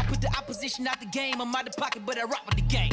put the opposition out the game. I'm out the pocket, but I rock with the game.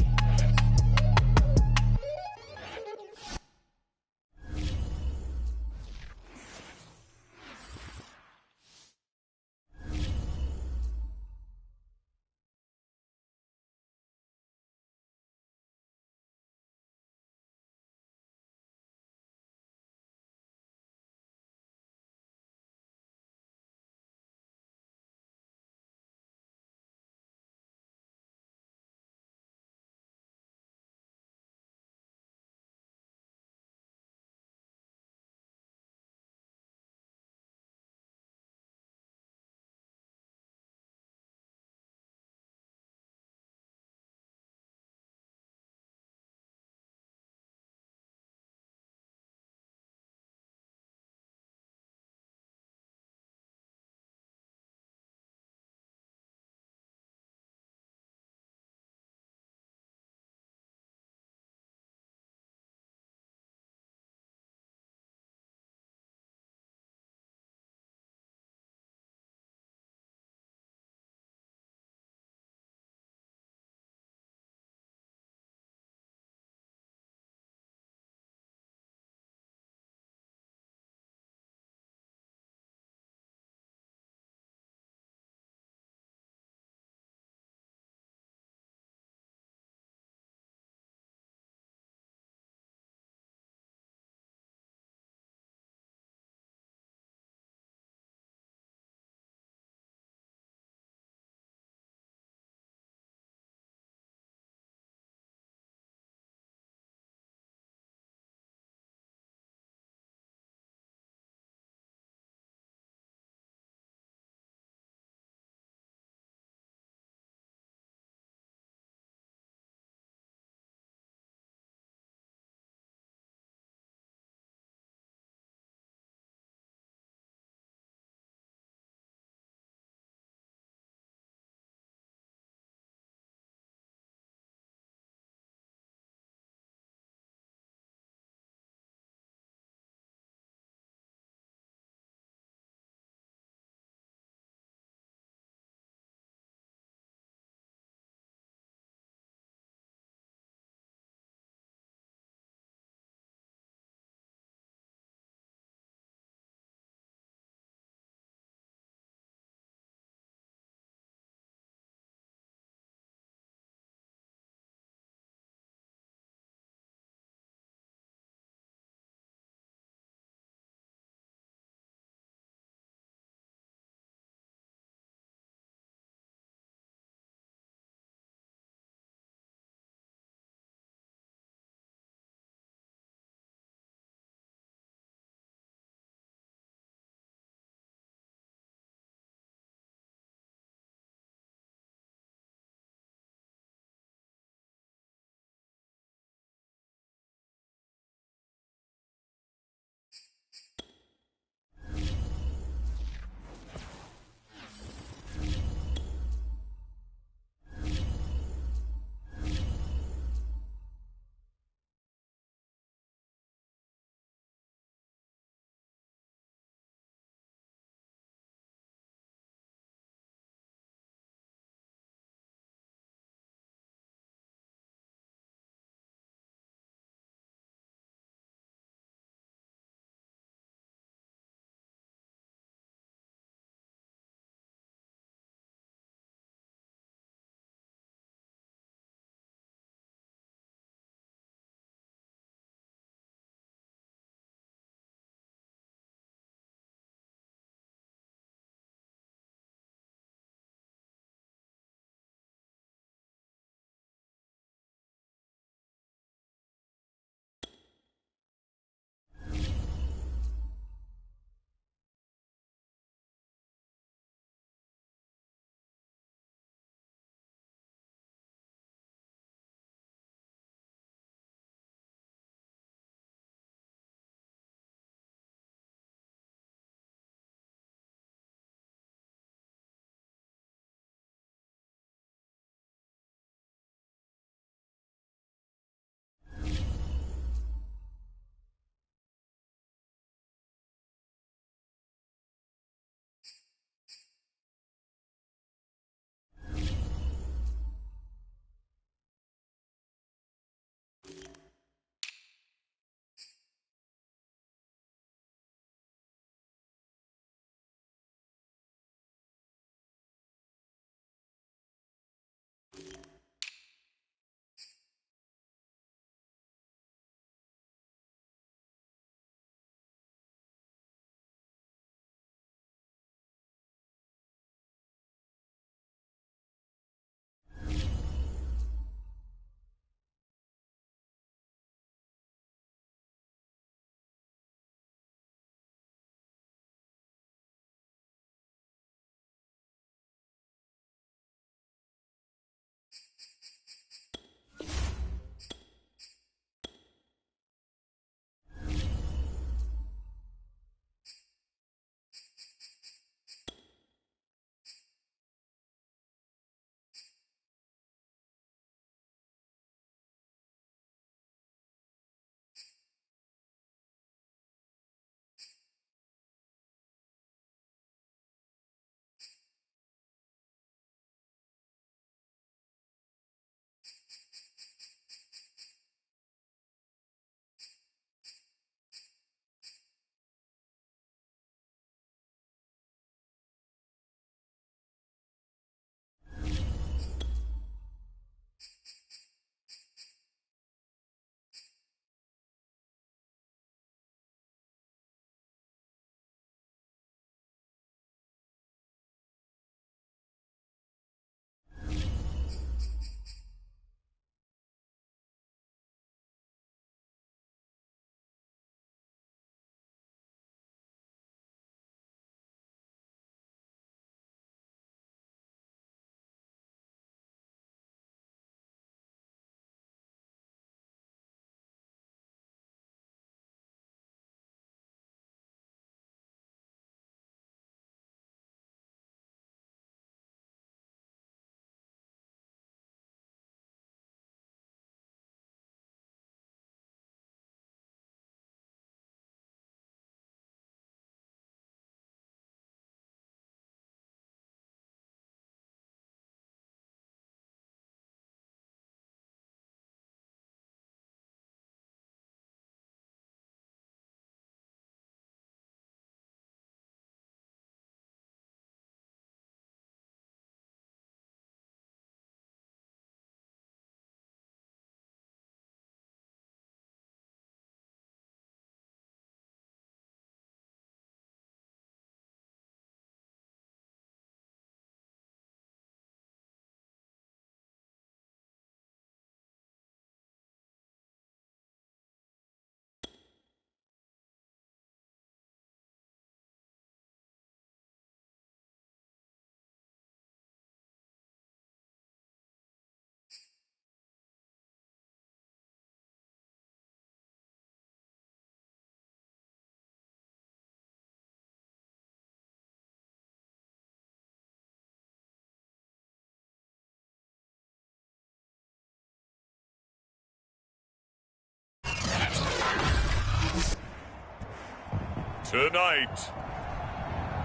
Tonight,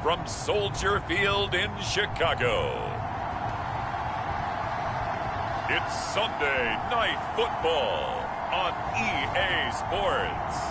from Soldier Field in Chicago, it's Sunday Night Football on EA Sports.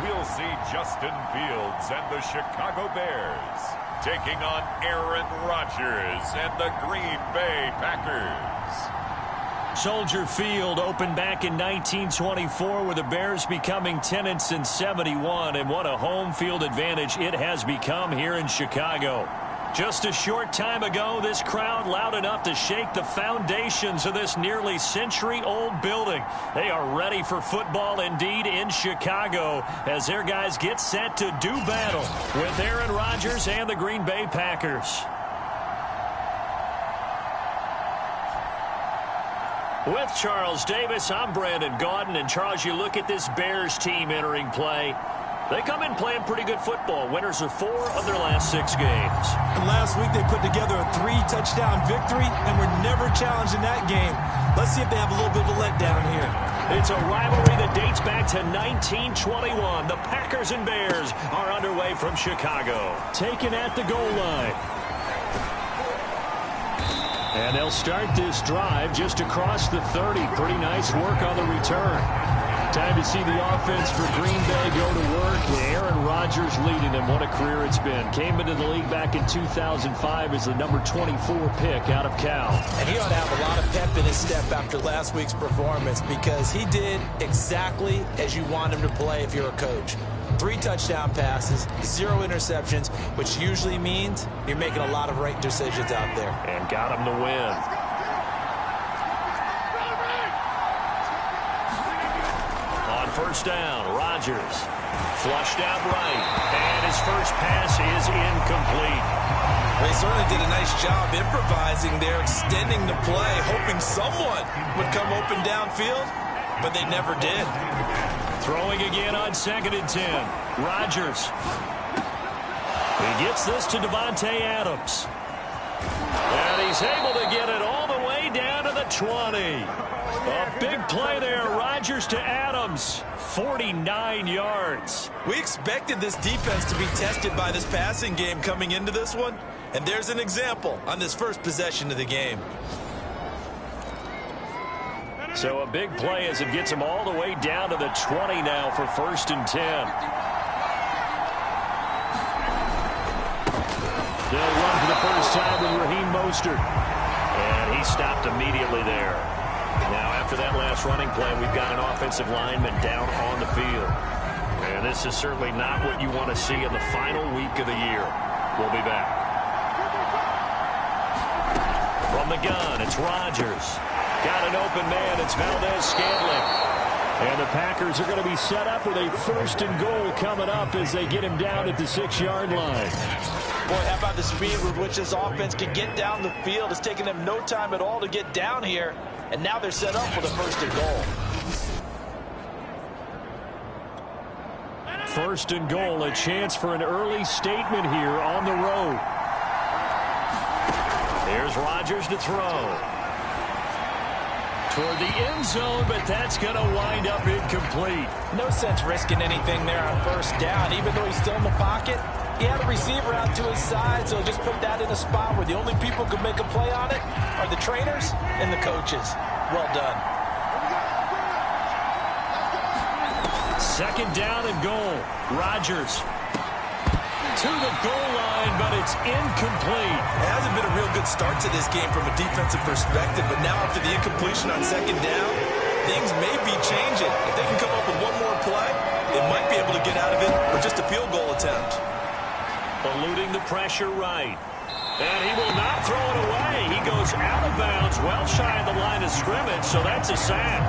We'll see Justin Fields and the Chicago Bears taking on Aaron Rodgers and the Green Bay Packers. Soldier Field opened back in 1924 with the Bears becoming 10-71, and what a home field advantage it has become here in Chicago. Just a short time ago, this crowd loud enough to shake the foundations of this nearly century-old building. They are ready for football indeed in Chicago as their guys get set to do battle with Aaron Rodgers and the Green Bay Packers. With Charles Davis, I'm Brandon Gaudin. And Charles, you look at this Bears team entering play. They come in playing pretty good football. Winners of 4 of their last 6 games. And last week they put together a 3-touchdown victory and were never challenged in that game. Let's see if they have a little bit of a letdown here. It's a rivalry that dates back to 1921. The Packers and Bears are underway from Chicago. Taken at the goal line. And they'll start this drive just across the 30. Pretty nice work on the return. Time to see the offense for Green Bay go to work. Aaron Rodgers leading them. What a career it's been. Came into the league back in 2005 as the number 24 pick out of Cal. And he ought to have a lot of pep in his step after last week's performance because he did exactly as you want him to play if you're a coach. 3 touchdown passes, 0 interceptions, which usually means you're making a lot of right decisions out there. And got him to win. First down, Rodgers flushed out right, and his first pass is incomplete. They certainly did a nice job improvising there, extending the play, hoping someone would come open downfield, but they never did. Throwing again on 2nd and 10. Rodgers. He gets this to Davante Adams. And he's able to get it all the way down to the 20. A big play there, Rodgers to Adams, 49 yards. We expected this defense to be tested by this passing game coming into this one, and there's an example on this first possession of the game. So a big play as it gets him all the way down to the 20 now for 1st and 10. They'll run for the first time with Raheem Mostert. And he stopped immediately there. Now, after that last running play, we've got an offensive lineman down on the field. And this is certainly not what you want to see in the final week of the year. We'll be back. From the gun, it's Rodgers. Got an open man. It's Valdez-Scantling. And the Packers are going to be set up with a 1st and goal coming up as they get him down at the 6-yard line. Boy, how about the speed with which this offense can get down the field? It's taken them no time at all to get down here. And now they're set up with a 1st and goal. 1st and goal, a chance for an early statement here on the road. There's Rodgers to throw. Toward the end zone, but that's going to wind up incomplete. No sense risking anything there on 1st down, even though he's still in the pocket. He had a receiver out to his side, so just put that in a spot where the only people who can make a play on it are the trainers and the coaches. Well done. 2nd down and goal. Rodgers to the goal line, but it's incomplete. It hasn't been a real good start to this game from a defensive perspective, but now after the incompletion on 2nd down, things may be changing. If they can come up with one more play, they might be able to get out of it for just a field goal attempt. Eluding the pressure right. And he will not throw it away. He goes out of bounds, well shy of the line of scrimmage, so that's a sack.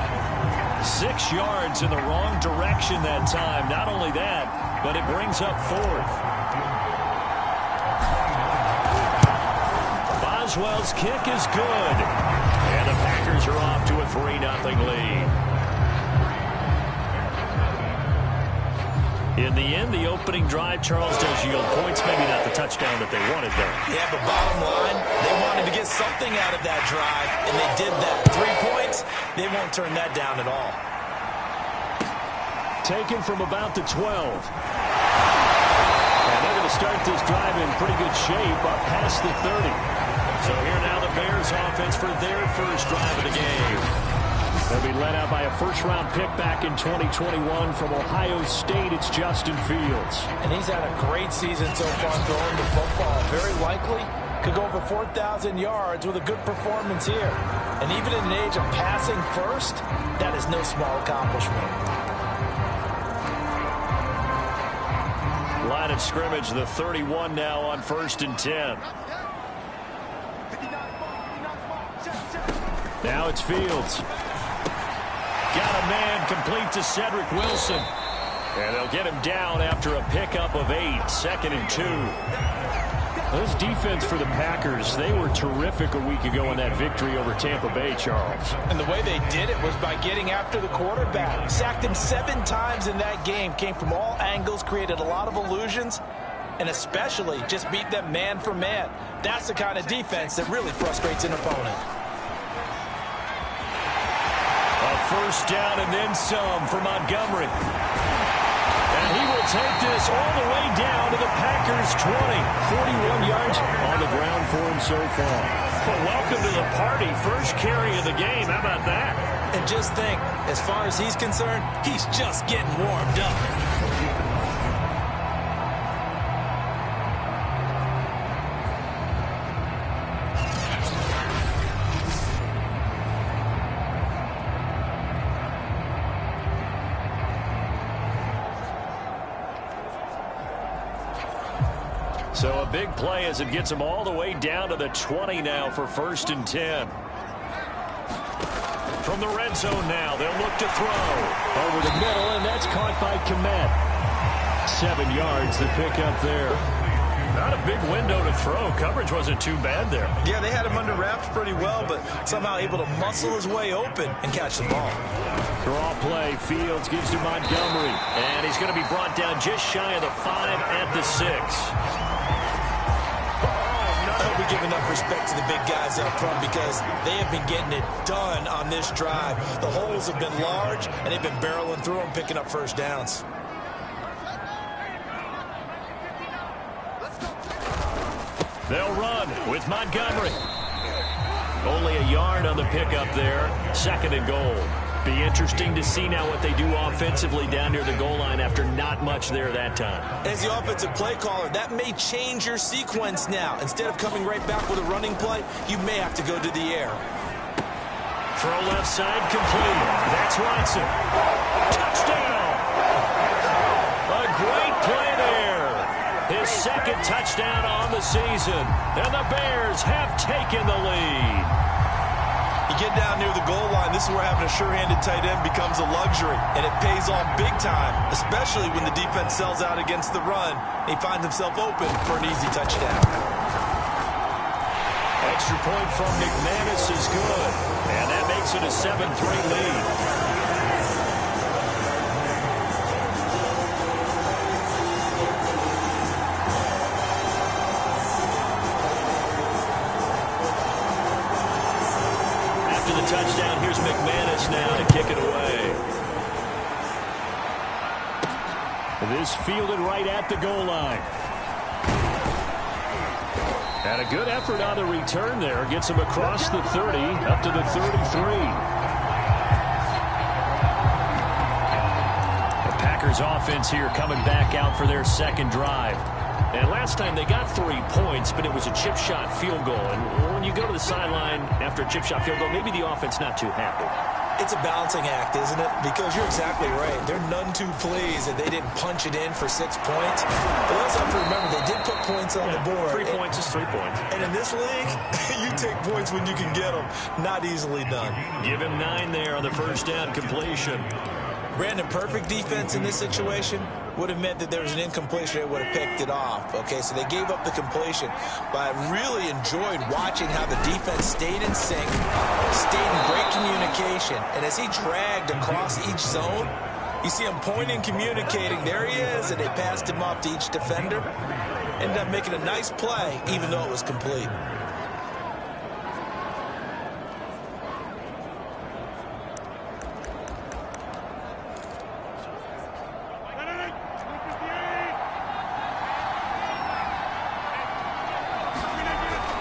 6 yards in the wrong direction that time. Not only that, but it brings up 4th. Boswell's kick is good. And the Packers Bears are off to a 3-0 lead. In the end, the opening drive, Charles, does yield points. Maybe not the touchdown that they wanted there. Yeah, but bottom line, they wanted to get something out of that drive, and they did that. 3 points, they won't turn that down at all. Taken from about the 12. And they're going to start this drive in pretty good shape up past the 30. So here now the Bears offense for their first drive of the game. They'll be led out by a first-round pick back in 2021 from Ohio State. It's Justin Fields. And he's had a great season so far throwing the football. Very likely could go over 4,000 yards with a good performance here. And even in an age of passing first, that is no small accomplishment. Line of scrimmage, the 31 now on 1st and 10. Now it's Fields. Got a man complete to Cedric Wilson. And they'll get him down after a pickup of 8, 2nd and 2. This defense for the Packers, they were terrific a week ago in that victory over Tampa Bay, Charles. And the way they did it was by getting after the quarterback. Sacked him 7 times in that game. Came from all angles, created a lot of illusions, and especially just beat them man for man. That's the kind of defense that really frustrates an opponent. A first down and then some for Montgomery. And he will take this all the way down to the Packers' 20. 41 yards on the ground for him so far. Well, welcome to the party. First carry of the game. How about that? And just think, as far as he's concerned, he's just getting warmed up. So a big play as it gets them all the way down to the 20 now for 1st and 10. From the red zone now, they'll look to throw. Over the middle, and that's caught by Komet. 7 yards, the pickup there. Not a big window to throw. Coverage wasn't too bad there. Yeah, they had him under wraps pretty well, but somehow able to muscle his way open and catch the ball. Draw play. Fields gives to Montgomery. And he's going to be brought down just shy of the 5 at the 6. We give enough respect to the big guys up front because they have been getting it done on this drive. The holes have been large, and they've been barreling through them, picking up first downs. They'll run with Montgomery. Only a yard on the pickup there. 2nd and goal. Be interesting to see now what they do offensively down near the goal line after not much there that time. As the offensive play caller, that may change your sequence now. Instead of coming right back with a running play, you may have to go to the air. Throw left side complete. That's Watson. Touchdown! A great play there. His 2nd touchdown on the season. And the Bears have taken the lead. You get down near the goal line, this is where having a sure-handed tight end becomes a luxury, and it pays off big time, especially when the defense sells out against the run. He finds himself open for an easy touchdown. Extra point from McManus is good, and that makes it a 7-3 lead. Touchdown. Here's McManus now to kick it away. This fielded right at the goal line. And a good effort on the return there. Gets him across the 30 up to the 33. The Packers offense here coming back out for their 2nd drive. And last time they got 3 points, but it was a chip shot field goal. And when you go to the sideline after a chip shot field goal, maybe the offense not too happy. It's a balancing act, isn't it? Because you're exactly right. They're none too pleased that they didn't punch it in for 6 points. But let's have to remember, they did put points on the board. 3 points is 3 points. And in this league, you take points when you can get them. Not easily done. Give him 9 there on the first down completion. Brandon, perfect defense in this situation would have meant that there was an incompletion. They would have picked it off. Okay, so they gave up the completion. But I really enjoyed watching how the defense stayed in sync, stayed in great communication. And as he dragged across each zone, you see him pointing, communicating. There he is, and they passed him off to each defender. Ended up making a nice play, even though it was complete.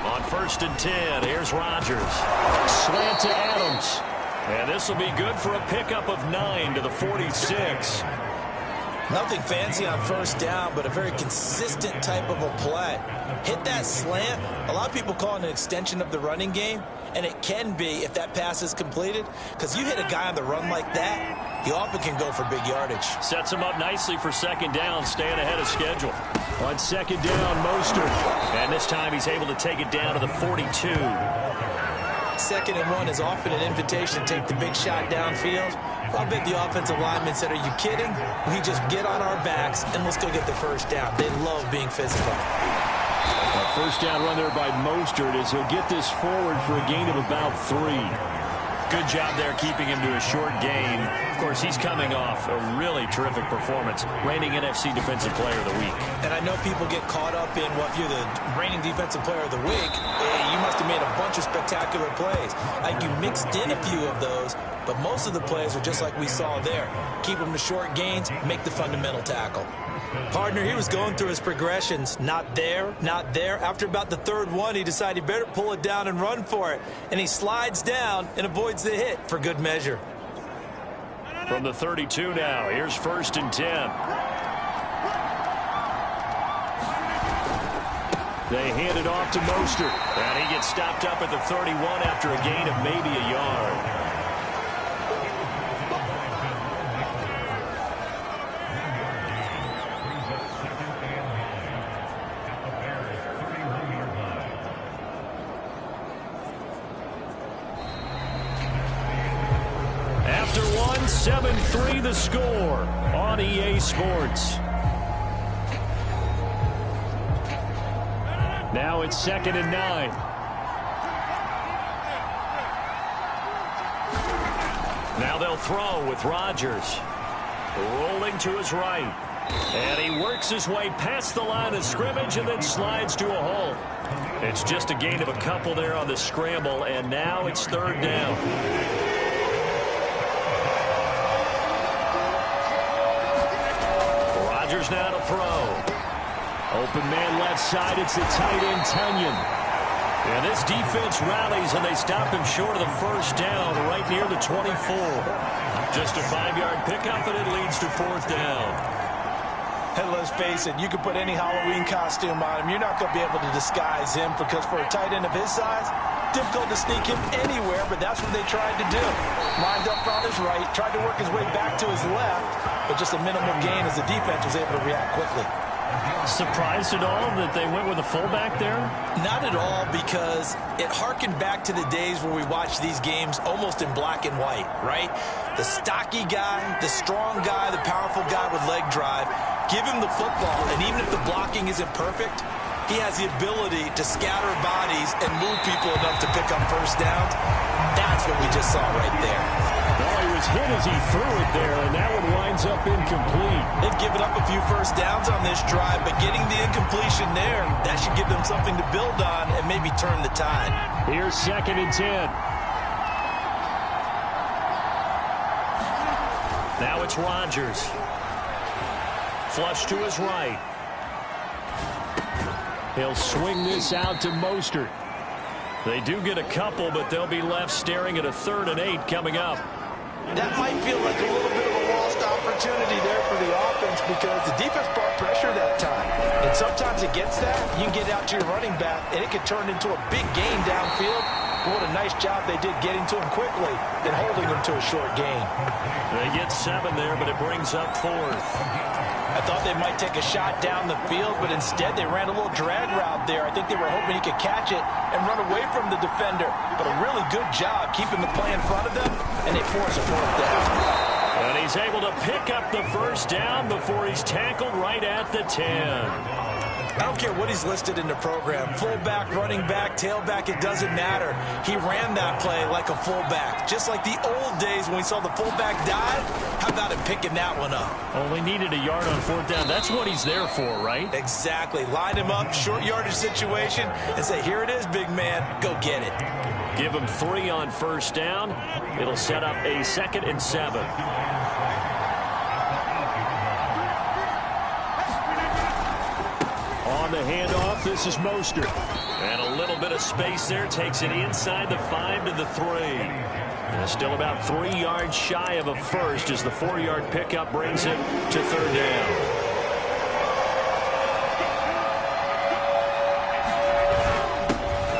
On 1st and 10, here's Rodgers. Slant to Adams. And this will be good for a pickup of 9 to the 46. Nothing fancy on 1st down, but a very consistent type of a play. Hit that slant. A lot of people call it an extension of the running game, and it can be if that pass is completed, because you hit a guy on the run like that, he often can go for big yardage. Sets him up nicely for 2nd down, staying ahead of schedule. On 2nd down, Mostert. And this time he's able to take it down to the 42. 2nd and 1 is often an invitation to take the big shot downfield. I bet the offensive lineman said, are you kidding? We just get on our backs and let's go get the 1st down. They love being physical. A 1st down run there by Mostert as he'll get this forward for a gain of about 3. Good job there keeping him to a short gain. Of course, he's coming off a really terrific performance, reigning NFC Defensive Player of the Week. And I know people get caught up in, well, if you're the reigning Defensive Player of the Week, you must have made a bunch of spectacular plays. Like you mixed in a few of those, but most of the plays are just like we saw there. Keep them to short gains, make the fundamental tackle. Partner, he was going through his progressions. Not there, not there. After about the 3rd one, he decided he better pull it down and run for it. And he slides down and avoids the hit for good measure. From the 32 now, here's 1st and 10. They hand it off to Mostert. And he gets stopped up at the 31 after a gain of maybe a yard. After 7-3 the score on EA Sports. Now it's 2nd and 9. Now they'll throw with Rodgers. Rolling to his right. And he works his way past the line of scrimmage and then slides to a hole. It's just a gain of a couple there on the scramble, and now it's 3rd down. Now to throw. Open man left side. It's the tight end, Tunyon. And this defense rallies, and they stop him short of the 1st down right near the 24. Just a 5-yard pickup, and it leads to 4th down. And let's face it, you can put any Halloween costume on him. You're not going to be able to disguise him, because for a tight end of his size, difficult to sneak him anywhere, but that's what they tried to do. Lined up on his right, tried to work his way back to his left, but just a minimal gain as the defense was able to react quickly. Surprised at all that they went with a fullback there? Not at all, because it harkened back to the days where we watched these games almost in black and white, right? The stocky guy, the strong guy, the powerful guy with leg drive. Give him the football, and even if the blocking isn't perfect, he has the ability to scatter bodies and move people enough to pick up 1st downs. That's what we just saw right there. Well, he was hit as he threw it there, and that one winds up incomplete. They've given up a few 1st downs on this drive, but getting the incompletion there, that should give them something to build on and maybe turn the tide. Here's 2nd and 10. Now it's Rodgers. Flush to his right. He'll swing this out to Mostert. They do get a couple, but they'll be left staring at a 3rd and 8 coming up. That might feel like a little bit of a lost opportunity there for the offense, because the defense brought pressure that time. And sometimes against that, you can get out to your running back, and it could turn into a big gain downfield. But what a nice job they did getting to him quickly and holding him to a short gain. They get 7 there, but it brings up 4th. I thought they might take a shot down the field, but instead they ran a little drag route there. I think they were hoping he could catch it and run away from the defender. But a really good job keeping the play in front of them, and they force a 4th down. And he he's able to pick up the first down before he's tackled right at the 10. I don't care what he's listed in the program. Fullback, running back, tailback, it doesn't matter. He ran that play like a fullback. Just like the old days when we saw the fullback dive. How about him picking that one up? Only needed a yard on fourth down. That's what he's there for, right? Exactly. Line him up, short yardage situation, and say, here it is, big man. Go get it. Give him 3 on first down. It'll set up a 2nd and 7. On the handoff, this is Mostert. And a little bit of space there. Takes it inside the 5 to the 3. And still about 3 yards shy of a first as the 4-yard pickup brings him to 3rd down.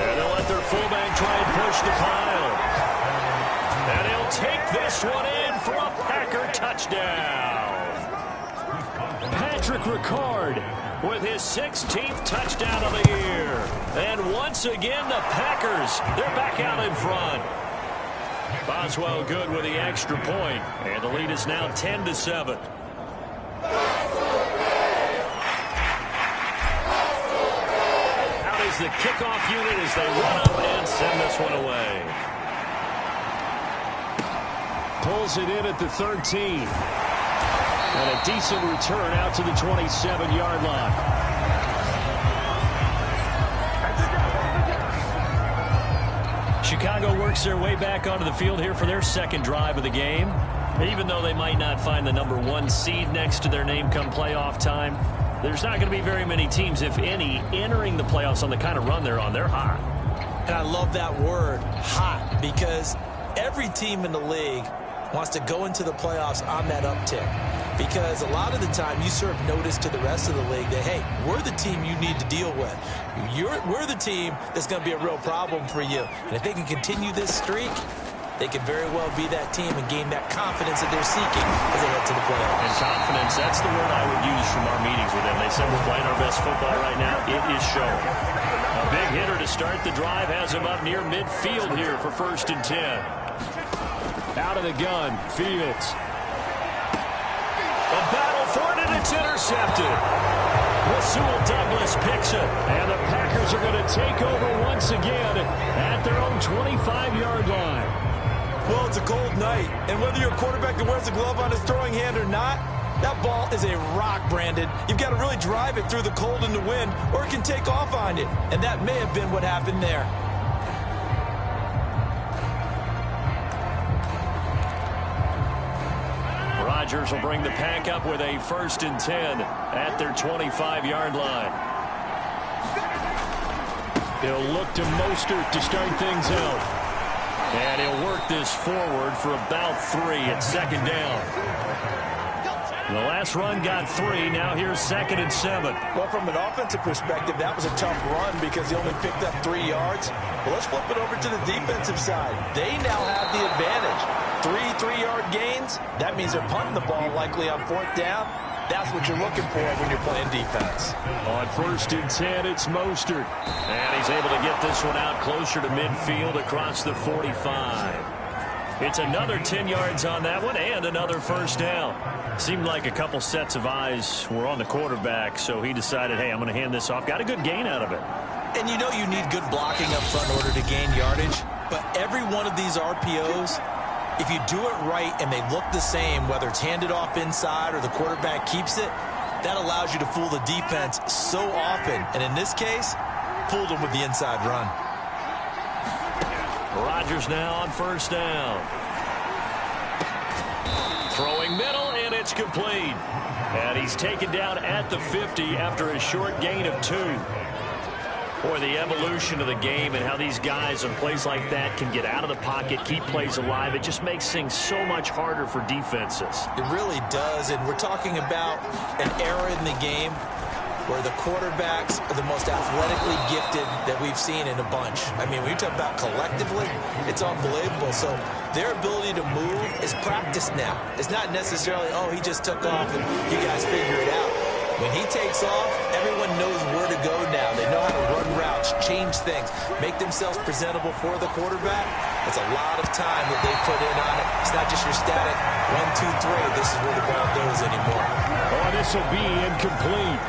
And they'll let their fullback try and push the pile. And he'll take this one in for a Packer touchdown. Patrick Ricard with his 16th touchdown of the year. And once again, the Packers, they're back out in front. Boswell good with the extra point, and the lead is now 10-7. Out is the kickoff unit as they run up and send this one away. Pulls it in at the 13. And a decent return out to the 27-yard line. Chicago works their way back onto the field here for their 2nd drive of the game. Even though they might not find the number 1 seed next to their name come playoff time, there's not going to be very many teams, if any, entering the playoffs on the kind of run they're on. They're hot. And I love that word, hot, because every team in the league wants to go into the playoffs on that uptick. Because a lot of the time you serve notice to the rest of the league that, hey, we're the team you need to deal with. We're the team that's going to be a real problem for you. And if they can continue this streak, they could very well be that team and gain that confidence that they're seeking as they head to the playoffs. And confidence, that's the word I would use from our meetings with them. They said we're playing our best football right now. It is showing. A big hitter to start the drive has him up near midfield here for 1st and 10. Out of the gun, Fields. A battle for it, and it's intercepted. Rasul Douglas picks it, and the Packers are going to take over once again at their own 25-yard line. Well, it's a cold night, and whether you're a quarterback that wears a glove on his throwing hand or not, that ball is a rock, Brandon. You've got to really drive it through the cold and the wind, or it can take off on you, and that may have been what happened there. Rodgers will bring the Pack up with a 1st and 10 at their 25-yard line. He'll look to Mostert to start things out. And he'll work this forward for about 3 at 2nd down. The last run got 3. Now here's 2nd and 7. Well, from an offensive perspective, that was a tough run because he only picked up 3 yards. Well, let's flip it over to the defensive side. They now have the advantage. 3 3-yard gains. That means they're punting the ball likely on 4th down. That's what you're looking for when you're playing defense. On 1st and 10, it's Mostert. And he's able to get this one out closer to midfield across the 45. It's another 10 yards on that one and another 1st down. Seemed like a couple sets of eyes were on the quarterback, so he decided, hey, I'm going to hand this off. Got a good gain out of it. And you know you need good blocking up front in order to gain yardage. But every one of these RPOs, if you do it right and they look the same, whether it's handed off inside or the quarterback keeps it, that allows you to fool the defense so often. And in this case, fooled them with the inside run. Rodgers now on 1st down. Throwing middle, and it's complete. And he's taken down at the 50 after a short gain of 2. Boy, the evolution of the game and how these guys on plays like that can get out of the pocket, keep plays alive, it just makes things so much harder for defenses. It really does, and we're talking about an era in the game where the quarterbacks are the most athletically gifted that we've seen in a bunch. I mean, when you talk about collectively, it's unbelievable. So their ability to move is practiced now. It's not necessarily, oh, he just took off and you guys figure it out. When he takes off, everyone knows where to go now. They know how to run routes, change things, make themselves presentable for the quarterback. That's a lot of time that they put in on it. It's not just your static 1, 2, 3. This is where the ball goes anymore. Oh, this will be incomplete.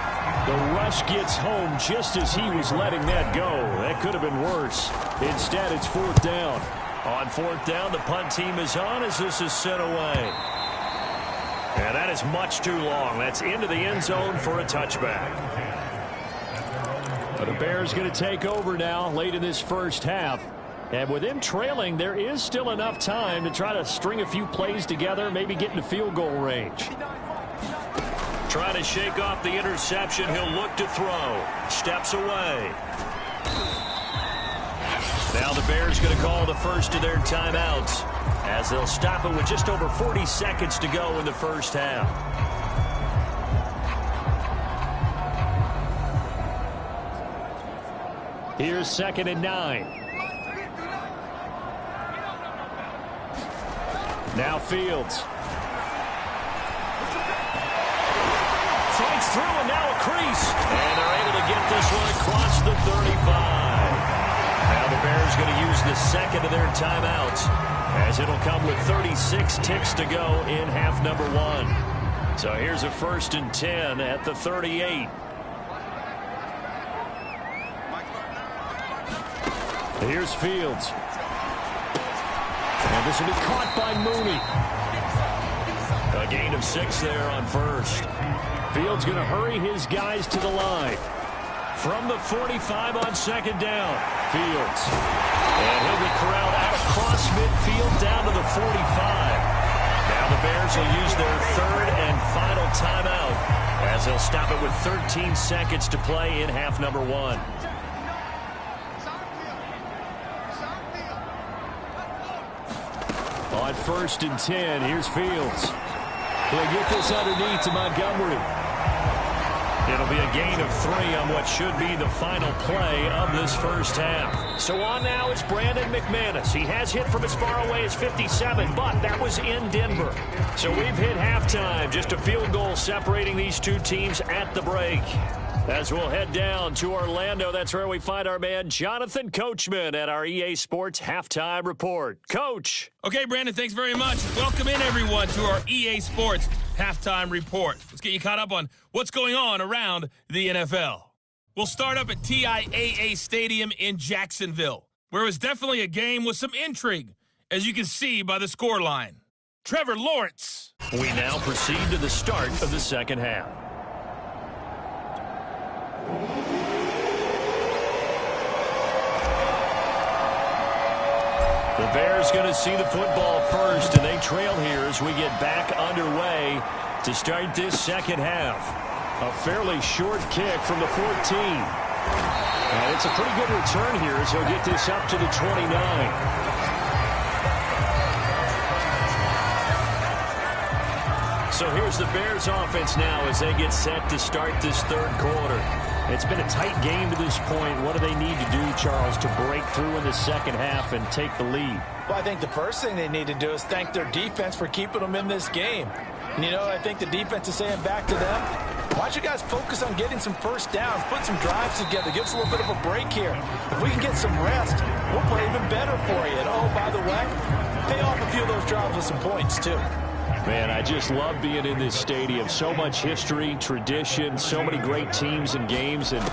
The rush gets home just as he was letting that go. That could have been worse. Instead, it's fourth down. On fourth down, the punt team is on as this is sent away. And that is much too long. That's into the end zone for a touchback. But the Bears going to take over now late in this first half. And with him trailing, there is still enough time to try to string a few plays together, maybe get into field goal range. Trying to shake off the interception. He'll look to throw. Steps away. Now the Bears going to call the first of their timeouts as they'll stop it with just over 40 seconds to go in the first half. Here's 2nd and 9. Now Fields. Fights through and now a crease. And they're able to get this one across the 35. Now the Bears going to use the second of their timeouts as it'll come with 36 ticks to go in half number 1. So here's a 1st and 10 at the 38. Here's Fields. And this will be caught by Mooney. A gain of 6 there on first. Fields going to hurry his guys to the line. From the 45 on 2nd down. Fields. And he'll be corralled out across midfield down to the 45. Now the Bears will use their 3rd and final timeout as they'll stop it with 13 seconds to play in half number 1. On 1st and 10, here's Fields. He'll get this underneath to Montgomery. It'll be a gain of 3 on what should be the final play of this first half. So on now is Brandon McManus. He has hit from as far away as 57, but that was in Denver. So we've hit halftime. Just a field goal separating these two teams at the break. As we'll head down to Orlando, that's where we find our man Jonathan Coachman at our EA Sports Halftime Report. Coach. Okay, Brandon, thanks very much. Welcome in, everyone, to our EA Sports Halftime Report. Let's get you caught up on what's going on around the NFL. We'll start up at TIAA Stadium in Jacksonville, where it was definitely a game with some intrigue, as you can see by the scoreline. Trevor Lawrence. We now proceed to the start of the second half. The Bears going to see the football first, and they trail here as we get back underway to start this second half. A fairly short kick from the 14. And it's a pretty good return here as he'll get this up to the 29. So here's the Bears offense now as they get set to start this third quarter. It's been a tight game to this point. What do they need to do, Charles, to break through in the second half and take the lead? Well, I think the first thing they need to do is thank their defense for keeping them in this game. And, you know, I think the defense is saying back to them, why don't you guys focus on getting some first downs, put some drives together, give us a little bit of a break here. If we can get some rest, we'll play even better for you. And, oh, by the way, pay off a few of those drives with some points, too. Man, I just love being in this stadium. So much history, tradition, so many great teams and games. And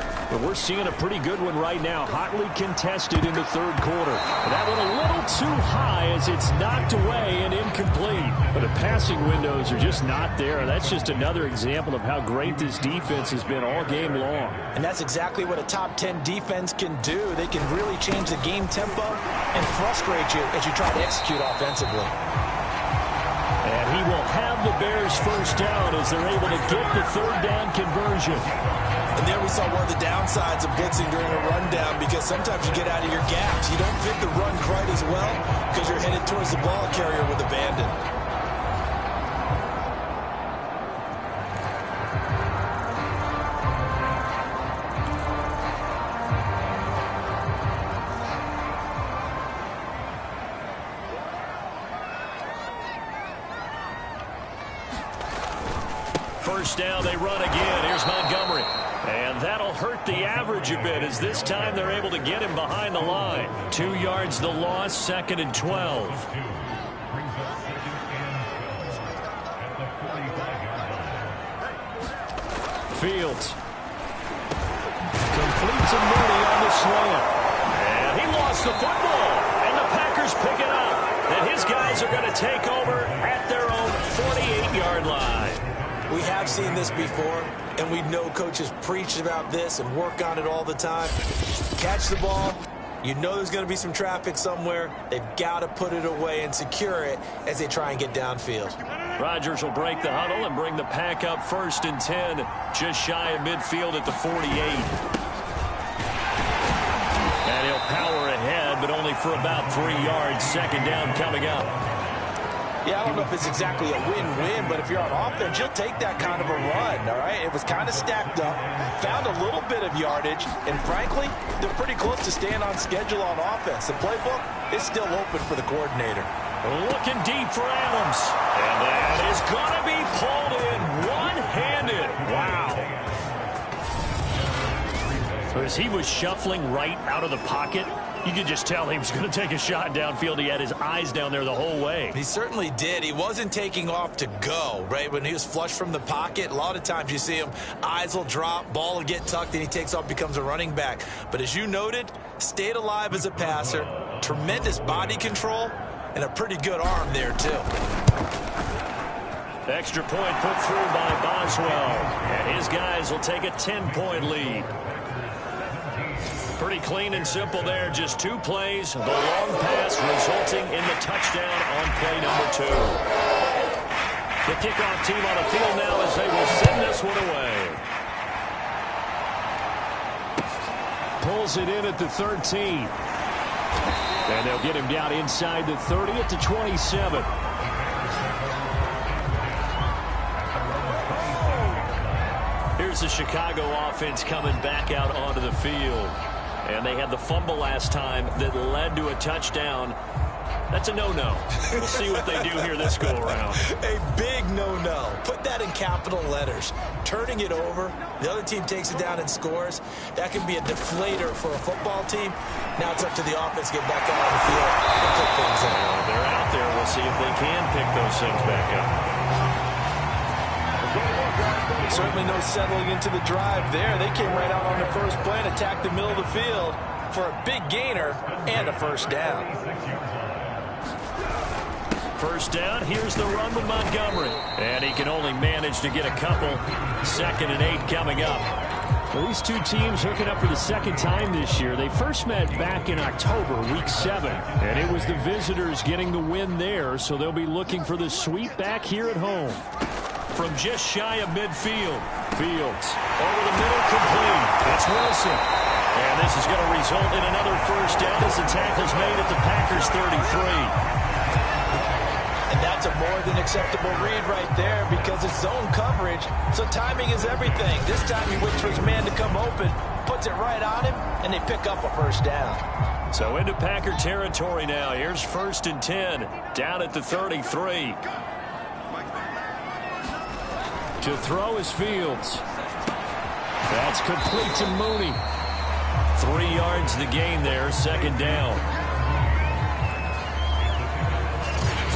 we're seeing a pretty good one right now, hotly contested in the third quarter. And that one a little too high as it's knocked away and incomplete. But the passing windows are just not there. That's just another example of how great this defense has been all game long. And that's exactly what a top 10 defense can do. They can really change the game tempo and frustrate you as you try to execute offensively. And he will have the Bears first down as they're able to get the third down conversion. And there we saw one of the downsides of blitzing during a rundown, because sometimes you get out of your gaps. You don't fit the run quite as well because you're headed towards the ball carrier with abandon. First down, they run again. Here's Montgomery. And that'll hurt the average a bit, as this time they're able to get him behind the line. 2 yards the loss, 2nd and 12. Fields. Complete to Mooney on the slant. And he lost the football. And the Packers pick it up. And his guys are going to take over at their own 48-yard line. We have seen this before, and we know coaches preach about this and work on it all the time. Catch the ball. You know there's going to be some traffic somewhere. They've got to put it away and secure it as they try and get downfield. Rodgers will break the huddle and bring the Pack up 1st and 10, just shy of midfield at the 48. And he'll power ahead, but only for about 3 yards. 2nd down coming up. Yeah, I don't know if it's exactly a win-win, but if you're on offense, you'll take that kind of a run, all right? It was kind of stacked up, found a little bit of yardage, and frankly, they're pretty close to staying on schedule on offense. The playbook is still open for the coordinator. Looking deep for Adams. And that is going to be pulled in one-handed. Wow. As he was shuffling right out of the pocket, you could just tell he was going to take a shot downfield. He had his eyes down there the whole way. He certainly did. He wasn't taking off to go, right? When he was flush from the pocket, a lot of times you see him, eyes will drop, ball will get tucked, and he takes off, becomes a running back. But as you noted, stayed alive as a passer, tremendous body control, and a pretty good arm there, too. Extra point put through by Boswell. And his guys will take a 10-point lead. Pretty clean and simple there. Just 2 plays. The long pass resulting in the touchdown on play number 2. The kickoff team on the field now as they will send this one away. Pulls it in at the 13. And they'll get him down inside the 30 at the 27. Here's the Chicago offense coming back out onto the field. And they had the fumble last time that led to a touchdown. That's a no-no. We'll see what they do here this go-around. A big no-no. Put that in capital letters. Turning it over, the other team takes it down and scores. That can be a deflator for a football team. Now it's up to the offense to get back out on the field and pick things up. They're out there. We'll see if they can pick those things back up. Certainly no settling into the drive there. They came right out on the first play and attacked the middle of the field for a big gainer and a first down. First down, here's the run with Montgomery. And he can only manage to get a couple. 2nd and 8 coming up. Well, these two teams hooking up for the second time this year. They first met back in October, week 7. And it was the visitors getting the win there, so they'll be looking for the sweep back here at home. From just shy of midfield, Fields over the middle, complete. It's Wilson. And this is going to result in another first down as the tackle's made at the Packers' 33. And that's a more than acceptable read right there because it's zone coverage, so timing is everything. This time he waits for his man to come open, puts it right on him, and they pick up a first down. So into Packer territory now. Here's 1st and 10, down at the 33. To throw is Fields. That's complete to Mooney. 3 yards the gain there, 2nd down.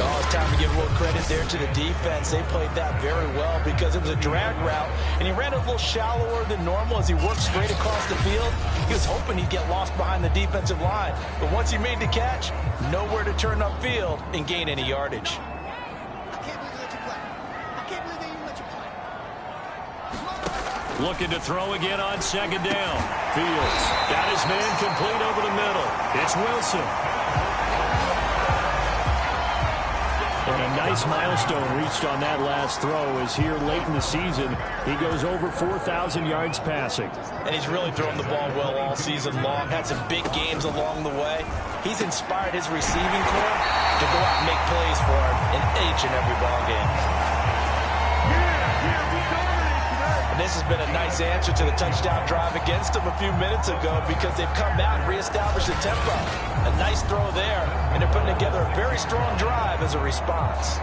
Oh, it's time to give a little credit there to the defense. They played that very well because it was a drag route, and he ran a little shallower than normal as he worked straight across the field. He was hoping he'd get lost behind the defensive line, but once he made the catch, nowhere to turn upfield and gain any yardage. Looking to throw again on 2nd down. Fields got his man complete over the middle. It's Wilson. And a nice milestone reached on that last throw as here late in the season, he goes over 4,000 yards passing. And he's really thrown the ball well all season long. Had some big games along the way. He's inspired his receiving corps to go out and make plays for him in each and every ball game. And this has been a nice answer to the touchdown drive against them a few minutes ago because they've come out and reestablished the tempo. A nice throw there, and they're putting together a very strong drive as a response.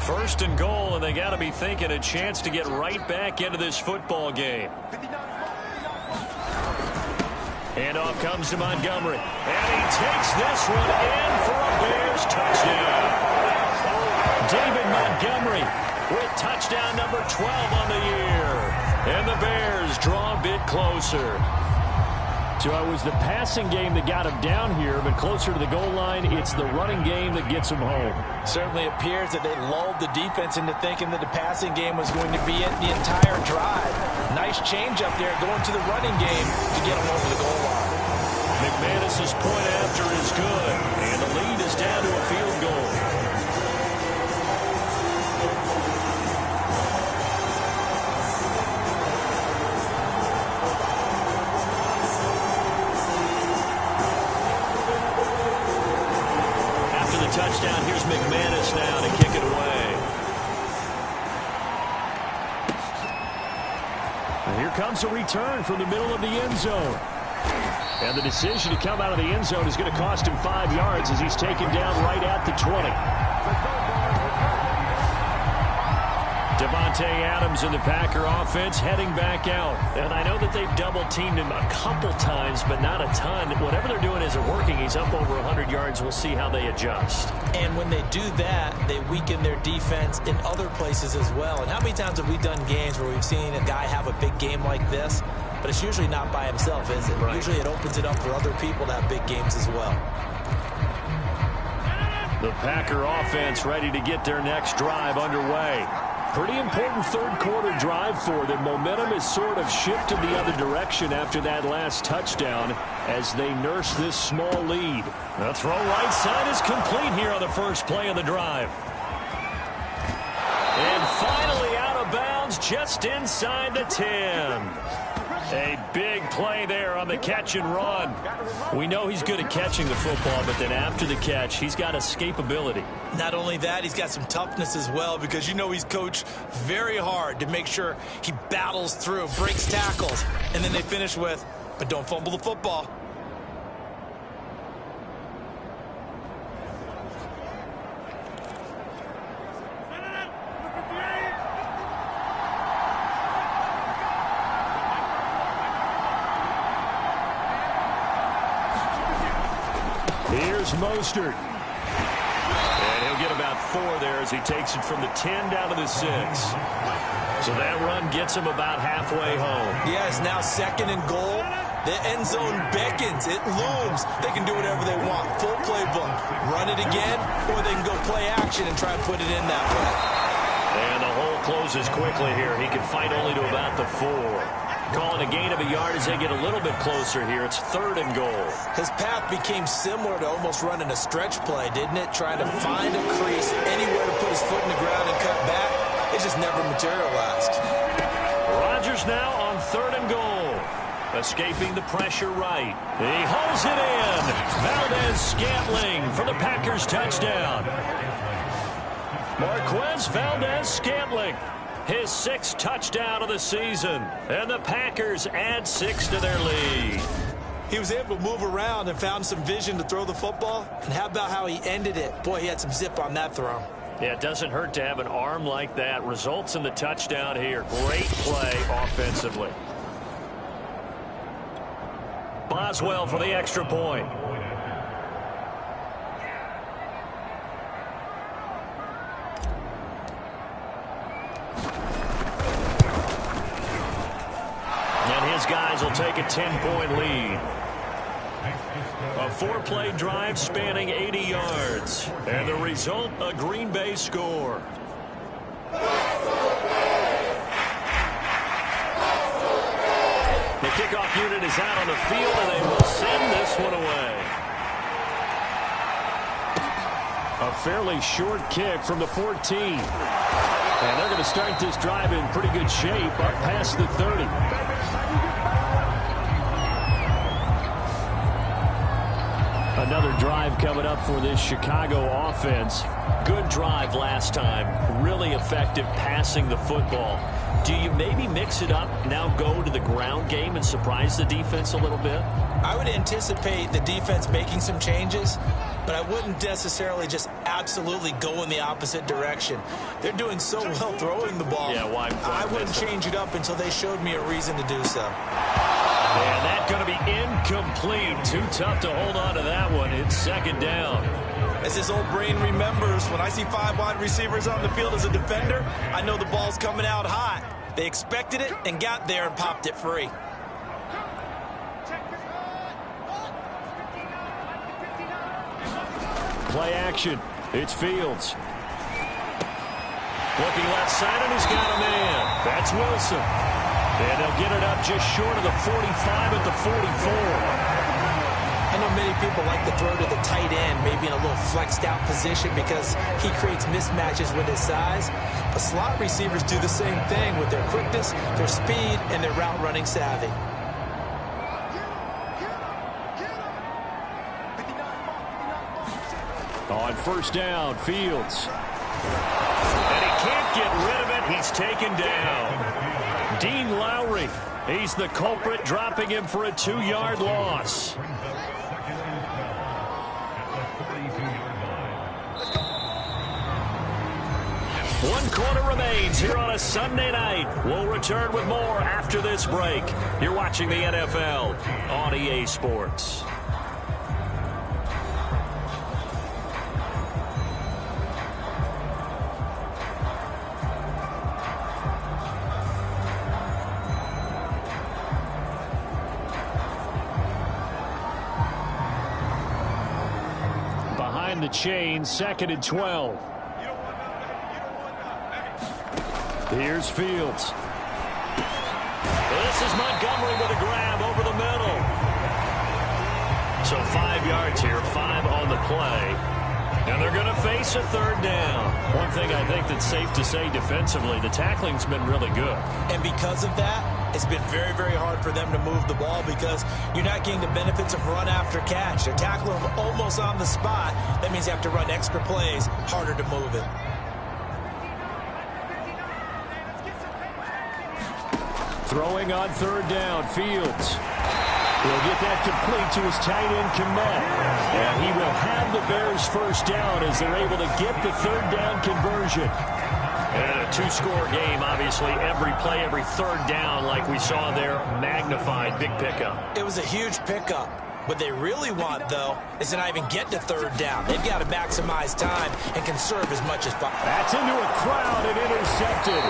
First and goal, and they got to be thinking a chance to get right back into this football game. Handoff comes to Montgomery, and he takes this one in for a Bears touchdown. David Montgomery with touchdown number 12 on the year. And the Bears draw a bit closer. So it was the passing game that got him down here, but closer to the goal line, it's the running game that gets him home. Certainly appears that they lulled the defense into thinking that the passing game was going to be it the entire drive. Nice change up there going to the running game to get him over the goal line. McManus's point after is good, and the lead is down to a field goal. Touchdown. Here's McManus now to kick it away. And here comes a return from the middle of the end zone. And the decision to come out of the end zone is going to cost him 5 yards as he's taken down right at the 20. Devontae Adams in the Packer offense heading back out. And I know that they've double-teamed him a couple times, but not a ton. Whatever they're doing isn't working. He's up over 100 yards. We'll see how they adjust. And when they do that, they weaken their defense in other places as well. And how many times have we done games where we've seen a guy have a big game like this, but it's usually not by himself, is it? Right. Usually it opens it up for other people to have big games as well. The Packer offense ready to get their next drive underway. Pretty important third-quarter drive for them. Momentum has sort of shifted the other direction after that last touchdown as they nurse this small lead. The throw right side is complete here on the first play of the drive. And finally out of bounds just inside the 10. A big play there on the catch and run. We know he's good at catching the football, but then after the catch, he's got escapability. Not only that, he's got some toughness as well, because you know he's coached very hard to make sure he battles through, breaks tackles, and then they finish with, but don't fumble the football. Here's Mostert. And he'll get about 4 there as he takes it from the 10 down to the 6. So that run gets him about halfway home. Yeah, it's now second and goal. The end zone beckons. It looms. They can do whatever they want. Full playbook. Run it again, or they can go play action and try and put it in that way. And the hole closes quickly here. He can fight only to about the 4. Calling a gain of a yard as they get a little bit closer here. It's third and goal. His path became similar to almost running a stretch play, didn't it? Trying to find a crease, anywhere to put his foot in the ground and cut back. It just never materialized. Rodgers now on third and goal. Escaping the pressure right. He holds it in. Valdez-Scantling for the Packers touchdown. Marquez Valdez-Scantling. His 6th touchdown of the season. And the Packers add 6 to their lead. He was able to move around and found some vision to throw the football. And how about how he ended it? Boy, he had some zip on that throw. Yeah, it doesn't hurt to have an arm like that. Results in the touchdown here. Great play offensively. Boswell for the extra point. Guys will take a 10-point lead. A 4-play drive spanning 80 yards. And the result, a Green Bay score. The kickoff unit is out on the field, and they will send this one away. A fairly short kick from the 14. And they're going to start this drive in pretty good shape up past the 30. Another drive coming up for this Chicago offense. Good drive last time. Really effective passing the football. Do you maybe mix it up, now go to the ground game and surprise the defense a little bit? I would anticipate the defense making some changes, but I wouldn't necessarily just absolutely go in the opposite direction. They're doing so well throwing the ball. Yeah, why I wouldn't change it up until they showed me a reason to do so. And that's going to be incomplete. Too tough to hold on to that one. It's second down. As this old brain remembers, when I see 5 wide receivers on the field as a defender, I know the ball's coming out hot. They expected it and got there and popped it free. Play action. It's Fields. Looking left side, and he's got a man. That's Wilson. And they'll get it up just short of the 45 at the 44. I know many people like to throw to the tight end, maybe in a little flexed out position because he creates mismatches with his size. But slot receivers do the same thing with their quickness, their speed, and their route running savvy. On first down, Fields. And he can't get rid of it. He's taken down. Dean Lowry, he's the culprit, dropping him for a 2-yard loss. One quarter remains here on a Sunday night. We'll return with more after this break. You're watching the NFL on EA Sports. Behind the chain, 2nd and 12. Here's Fields. This is Montgomery with a grab over the middle. So 5 yards here, 5 on the play. And they're going to face a 3rd down. One thing I think that's safe to say defensively, the tackling's been really good. And because of that, it's been very, very hard for them to move the ball because you're not getting the benefits of run after catch. They're tackling them almost on the spot. That means you have to run extra plays, harder to move it. Throwing on 3rd down, Fields. He'll get that complete to his tight end, Kmet. And he will have the Bears first down as they're able to get the 3rd down conversion. And a 2-score game, obviously, every play, every 3rd down, like we saw there, magnified, big pickup. It was a huge pickup. What they really want, though, is to not even get to 3rd down. They've got to maximize time and conserve as much as possible. That's into a crowd and intercepted.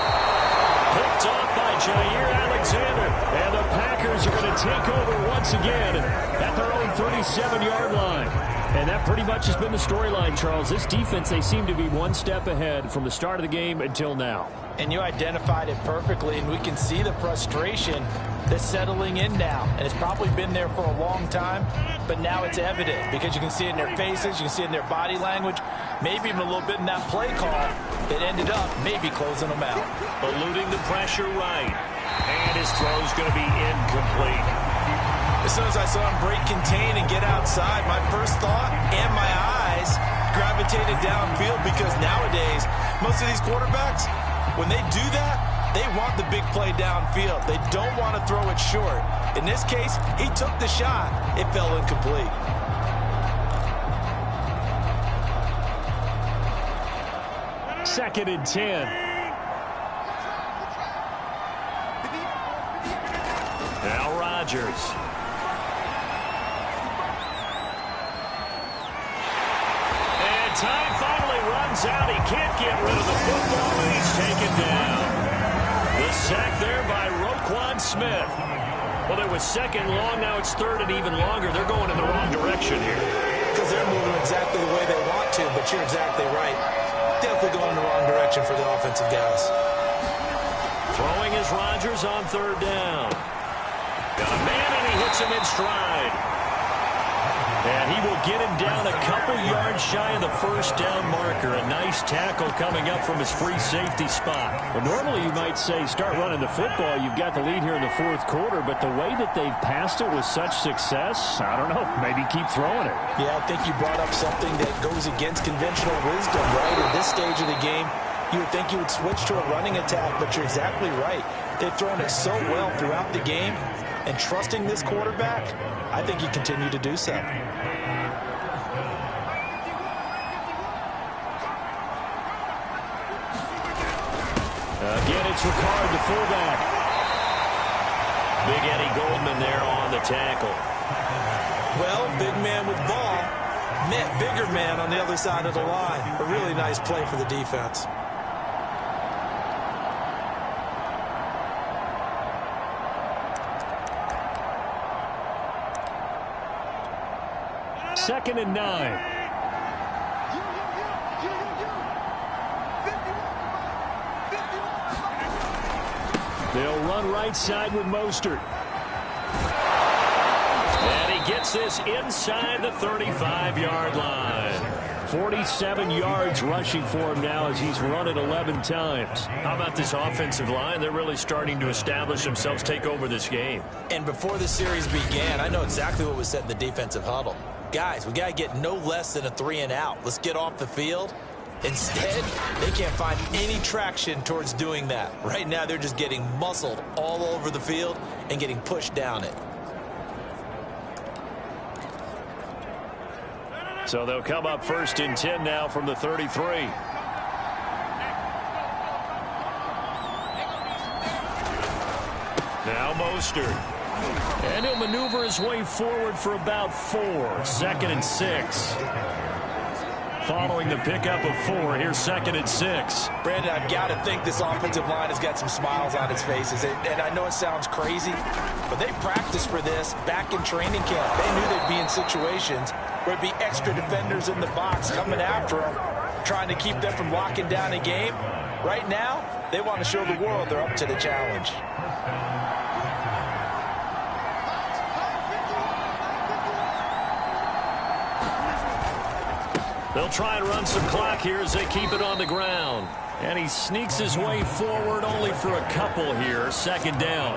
Picked off by Jair Alexander. And the Packers are going to take over once again at their own 37-yard line. And that pretty much has been the storyline, Charles. This defense, they seem to be one step ahead from the start of the game until now. And you identified it perfectly, and we can see the frustration that's settling in now. And it's probably been there for a long time, but now it's evident because you can see it in their faces, you can see it in their body language, maybe even a little bit in that play call that ended up maybe closing them out. Eluding the pressure right. And his throw's going to be incomplete. As soon as I saw him break contain and get outside, my first thought and my eyes gravitated downfield because nowadays, most of these quarterbacks, when they do that, they want the big play downfield. They don't want to throw it short. In this case, he took the shot. It fell incomplete. Second and 10. Now Rodgers. And time finally runs out. He can't get rid of the football, and he's taken down. The sack there by Roquan Smith. Well, it was 2nd long. Now it's 3rd and even longer. They're going in the wrong direction here. Because they're moving exactly the way they want to, but you're exactly right. Definitely going in the wrong direction for the offensive guys. Throwing is Rodgers on 3rd down. Got a man, and he hits him in stride. And he will get him down a couple yards shy of the first down marker. A nice tackle coming up from his free safety spot. Well, normally you might say start running the football. You've got the lead here in the 4th quarter, but the way that they've passed it with such success, I don't know, maybe keep throwing it. Yeah, I think you brought up something that goes against conventional wisdom, right? At this stage of the game, You would think you would switch to a running attack, but you're exactly right. They've thrown it so well throughout the game, and trusting this quarterback, I think you continue to do so. Again, it's Ricard, the fullback. Big Eddie Goldman there on the tackle. Well, big man with ball met bigger man on the other side of the line. A really nice play for the defense. Second and 9. They'll run right side with Mostert. And he gets this inside the 35-yard line. 47 yards rushing for him now as he's run it 11 times. How about this offensive line? They're really starting to establish themselves, take over this game. And before the series began, I know exactly what was said in the defensive huddle. Guys, we got to get no less than a 3-and-out. Let's get off the field. Instead, they can't find any traction towards doing that. Right now, they're just getting muscled all over the field and getting pushed down it. So they'll come up first and 10 now from the 33. Now Mostert. And he'll maneuver his way forward for about 4. Second and 6. Following the pickup of 4, here's second and 6. Brandon, I've got to think this offensive line has got some smiles on its faces. And I know it sounds crazy, but they practiced for this back in training camp. They knew they'd be in situations where it'd be extra defenders in the box coming after them, trying to keep them from locking down a game. Right now, they want to show the world they're up to the challenge. They'll try and run some clock here as they keep it on the ground. And he sneaks his way forward only for a couple here. Second down.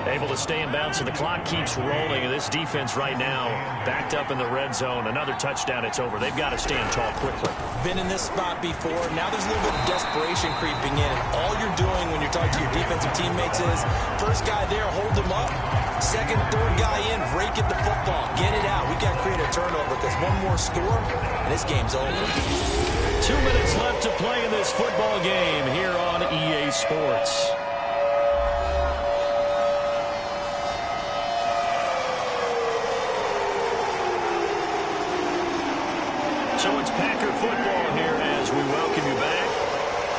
Able to stay in bounds, and the clock keeps rolling. And this defense right now backed up in the red zone. Another touchdown, it's over. They've got to stand tall quickly. Been in this spot before. Now there's a little bit of desperation creeping in. All you're doing when you're talking to your defensive teammates is, first guy there, hold him up. Second, third guy in, rake at the football. Get it out. We've got to create a turnover because one more score, and this game's over. 2 minutes left to play in this football game here on EA Sports. So it's Packer football here as we welcome you back.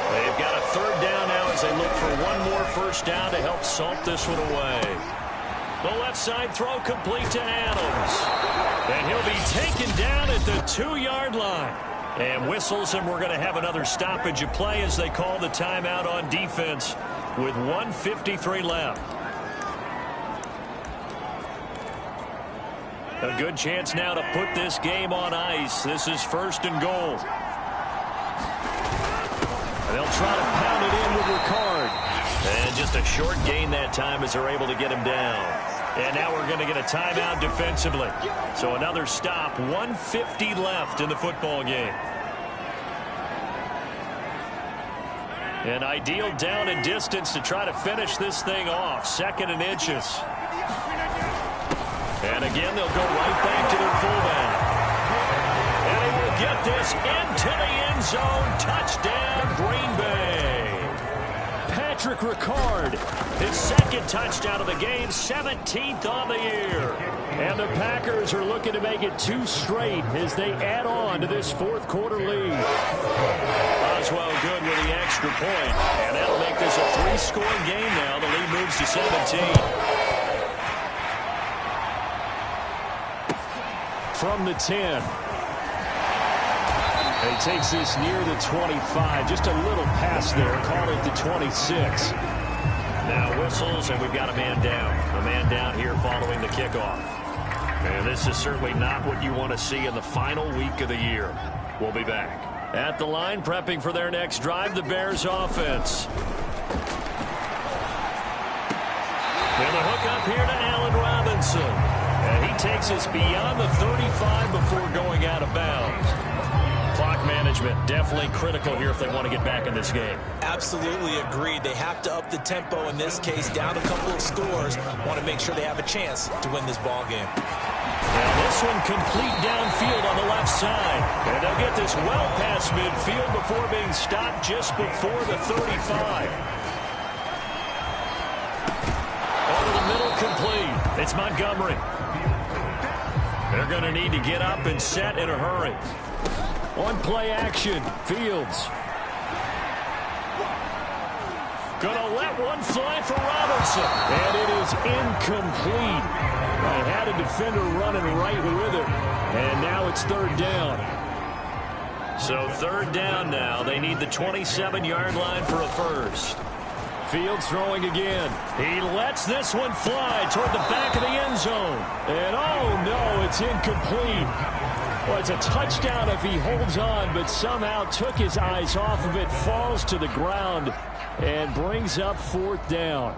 They've got a third down now as they look for one more first down to help salt this one away. The left side throw complete to Adams. And he'll be taken down at the 2-yard line. And whistles, and we're going to have another stoppage of play as they call the timeout on defense with 1:53 left. A good chance now to put this game on ice. This is first and goal. And they'll try to pound it in with Ricard. And just a short gain that time as they're able to get him down. And now we're going to get a timeout defensively. So another stop, 1:50 left in the football game. An ideal down and distance to try to finish this thing off. Second and inches. And again, they'll go right back to their fullback. And he will get this into the end zone. Touchdown, Green Bay. Patrick Ricard, his second touchdown of the game, 17th on the year. And the Packers are looking to make it 2 straight as they add on to this fourth quarter lead. Oswell good with the extra point. And that'll make this a 3-score game now. The lead moves to 17. From the 10. And he takes this near the 25. Just a little pass there. Call it the 26. Now whistles, and we've got a man down. A man down here following the kickoff. And this is certainly not what you want to see in the final week of the year. We'll be back. At the line, prepping for their next drive, the Bears offense. And the hook up here to Allen Robinson. And he takes us beyond the 35 before going out of bounds. Clock management, definitely critical here if they want to get back in this game. Absolutely agreed. They have to up the tempo in this case, down a couple of scores. Want to make sure they have a chance to win this ball game. And this one complete downfield on the left side. And they'll get this well past midfield before being stopped just before the 35. Over the middle, complete. It's Montgomery. They're going to need to get up and set in a hurry. On play action, Fields. Gonna let one fly for Robinson. And it is incomplete. They had a defender running right with it. And now it's third down. So third down now. They need the 27-yard line for a first. Fields throwing again. He lets this one fly toward the back of the end zone. And oh no, it's incomplete. Well, it's a touchdown if he holds on, but somehow took his eyes off of it, falls to the ground, and brings up fourth down.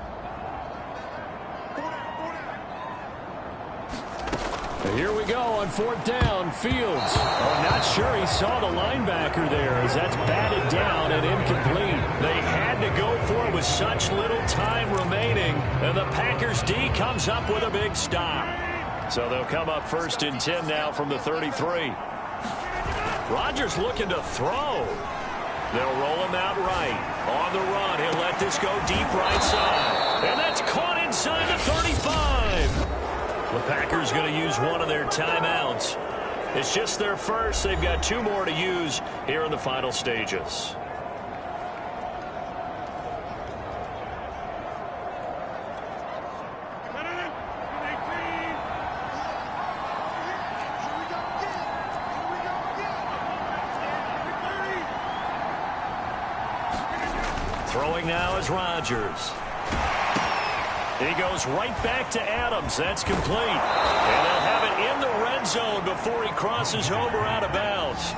Here we go on fourth down. Fields. Oh, not sure he saw the linebacker there as that's batted down and incomplete. They had to go for it with such little time remaining, and the Packers D comes up with a big stop. So they'll come up first and 10 now from the 33. Rodgers looking to throw. They'll roll him out right. On the run, he'll let this go deep right side. And that's caught inside the 35. The Packers going to use one of their timeouts. It's just their first. They've got two more to use here in the final stages. Throwing now is Rodgers. He goes right back to Adams. That's complete. And they'll have it in the red zone before he crosses over out of bounds.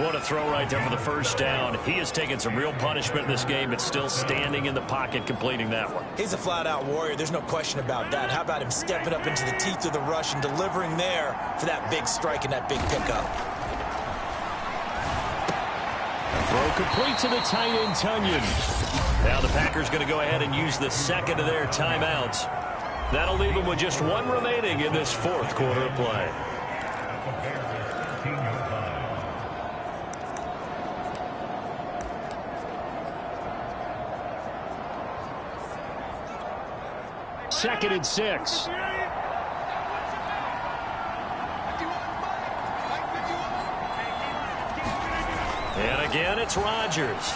What a throw right there for the first down. He has taken some real punishment in this game, but still standing in the pocket completing that one. He's a flat-out warrior. There's no question about that. How about him stepping up into the teeth of the rush and delivering there for that big strike and that big pickup? Throw complete to the tight end, Tunyon. Now the Packers going to go ahead and use the second of their timeouts. That'll leave them with just one remaining in this fourth quarter of play. Second and 6. And again, it's Rodgers.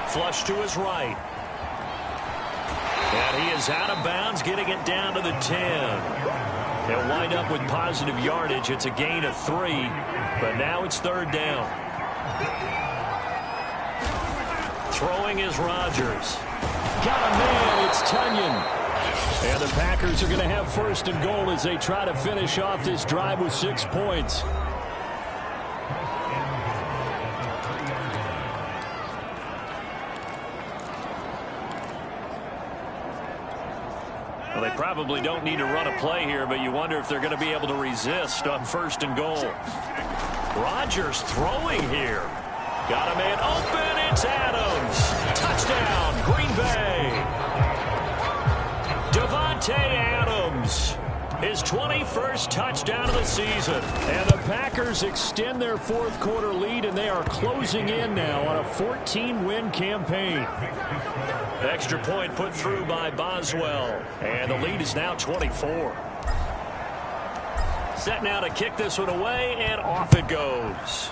Flush to his right. And he is out of bounds, getting it down to the 10. They'll wind up with positive yardage. It's a gain of 3, but now it's third down. Throwing is Rodgers. Got a man, it's Tunyon. And the Packers are going to have first and goal as they try to finish off this drive with 6 points. Well, they probably don't need to run a play here, but you wonder if they're going to be able to resist on first and goal. Rodgers throwing here. Got a man open. It's Adams. Touchdown, Green Bay. Devontae Adams. His 21st touchdown of the season. And the Packers extend their fourth quarter lead, and they are closing in now on a 14-win campaign. Extra point put through by Boswell. And the lead is now 24. Set now to kick this one away, and off it goes.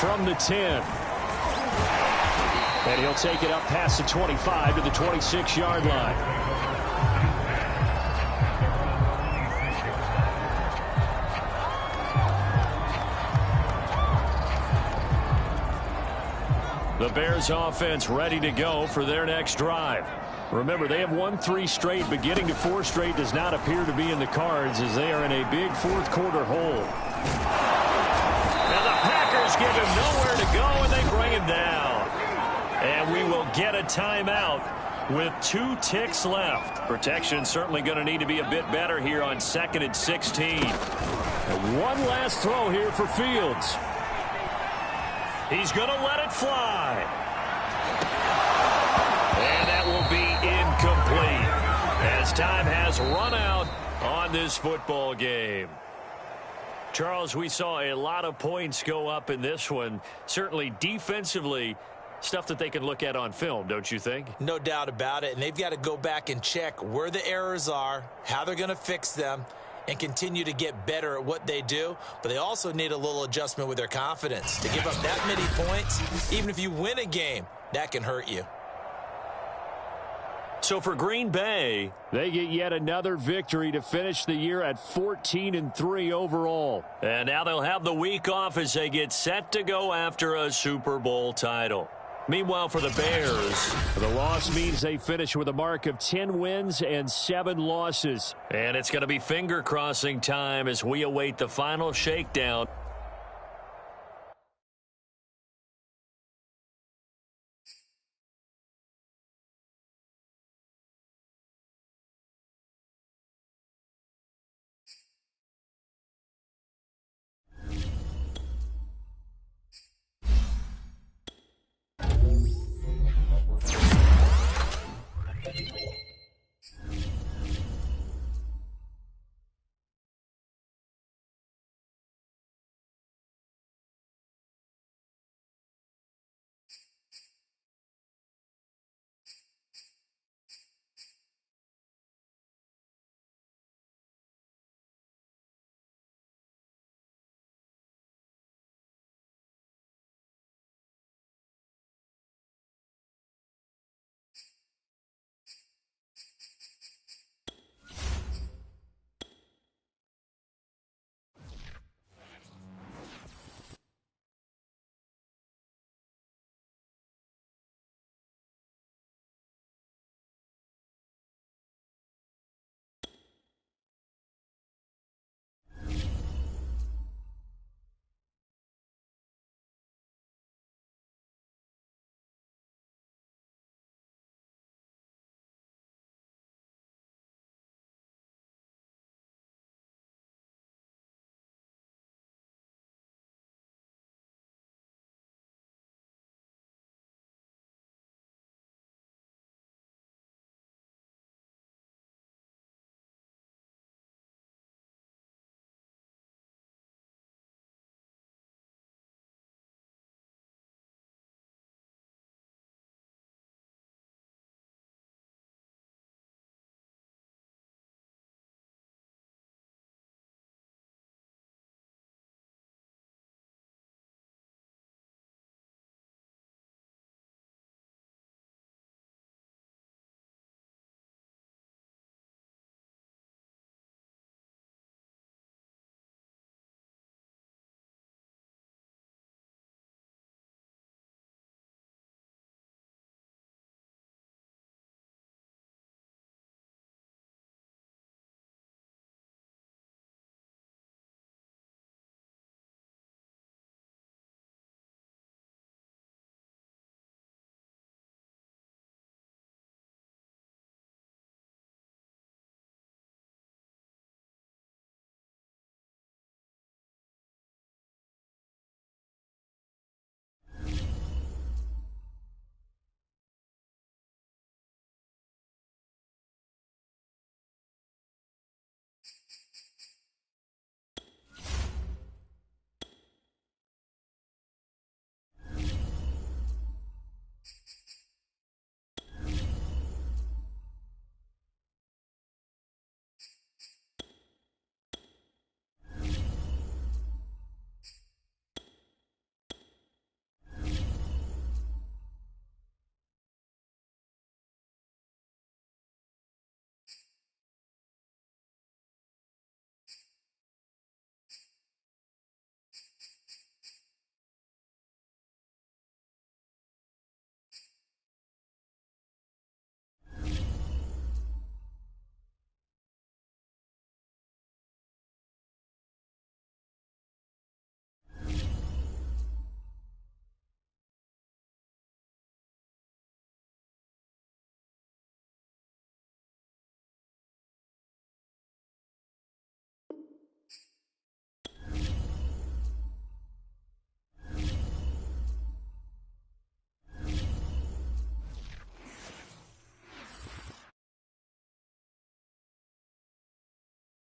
From the 10. And he'll take it up past the 25 to the 26-yard line. The Bears offense ready to go for their next drive. Remember, they have won 3 straight, but getting to 4 straight does not appear to be in the cards as they are in a big fourth quarter hole. And the Packers give him nowhere to go, and they bring him down. And we will get a timeout with 2 ticks left. Protection certainly going to need to be a bit better here on 2nd and 16. And one last throw here for Fields. He's going to let it fly. And that will be incomplete as time has run out on this football game. Charles, we saw a lot of points go up in this one. Certainly defensively, stuff that they can look at on film, don't you think? No doubt about it. And they've got to go back and check where the errors are, how they're going to fix them, and continue to get better at what they do. But they also need a little adjustment with their confidence. To give up that many points, even if you win a game, that can hurt you. So for Green Bay, they get yet another victory to finish the year at 14-3 overall. And now they'll have the week off as they get set to go after a Super Bowl title. Meanwhile, for the Bears, the loss means they finish with a mark of 10 wins and 7 losses. And it's going to be finger-crossing time as we await the final shakedown